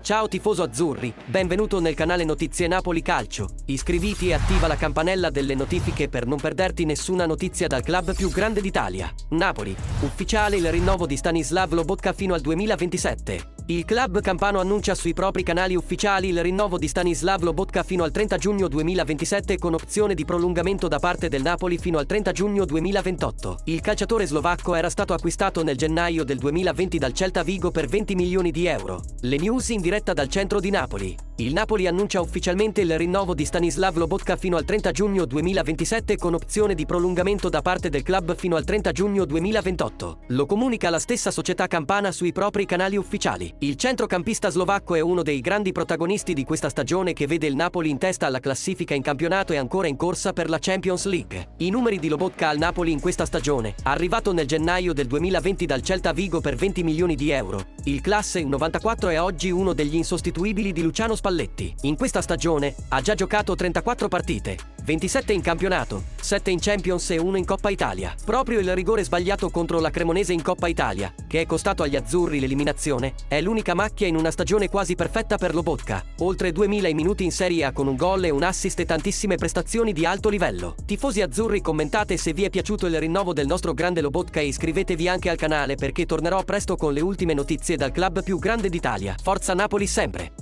Ciao tifoso azzurri, benvenuto nel canale Notizie Napoli Calcio. Iscriviti e attiva la campanella delle notifiche per non perderti nessuna notizia dal club più grande d'Italia. Napoli. Ufficiale il rinnovo di Stanislav Lobotka fino al 2027. Il club campano annuncia sui propri canali ufficiali il rinnovo di Stanislav Lobotka fino al 30 giugno 2027 con opzione di prolungamento da parte del Napoli fino al 30 giugno 2028. Il calciatore slovacco era stato acquistato nel gennaio del 2020 dal Celta Vigo per 20 milioni di euro. Le news in diretta dal centro di Napoli. Il Napoli annuncia ufficialmente il rinnovo di Stanislav Lobotka fino al 30 giugno 2027 con opzione di prolungamento da parte del club fino al 30 giugno 2028. Lo comunica la stessa società campana sui propri canali ufficiali. Il centrocampista slovacco è uno dei grandi protagonisti di questa stagione che vede il Napoli in testa alla classifica in campionato e ancora in corsa per la Champions League. I numeri di Lobotka al Napoli in questa stagione, arrivato nel gennaio del 2020 dal Celta Vigo per 20 milioni di euro. Il classe 94 è oggi uno degli insostituibili di Luciano Spalletti. In questa stagione ha già giocato 34 partite, 27 in campionato, 7 in Champions e 1 in Coppa Italia. Proprio il rigore sbagliato contro la Cremonese in Coppa Italia, che è costato agli azzurri l'eliminazione, è l'unica macchia in una stagione quasi perfetta per Lobotka. Oltre 2000 minuti in Serie A con un gol e un assist e tantissime prestazioni di alto livello. Tifosi azzurri, commentate se vi è piaciuto il rinnovo del nostro grande Lobotka e iscrivetevi anche al canale perché tornerò presto con le ultime notizie dal club più grande d'Italia. Forza Napoli sempre!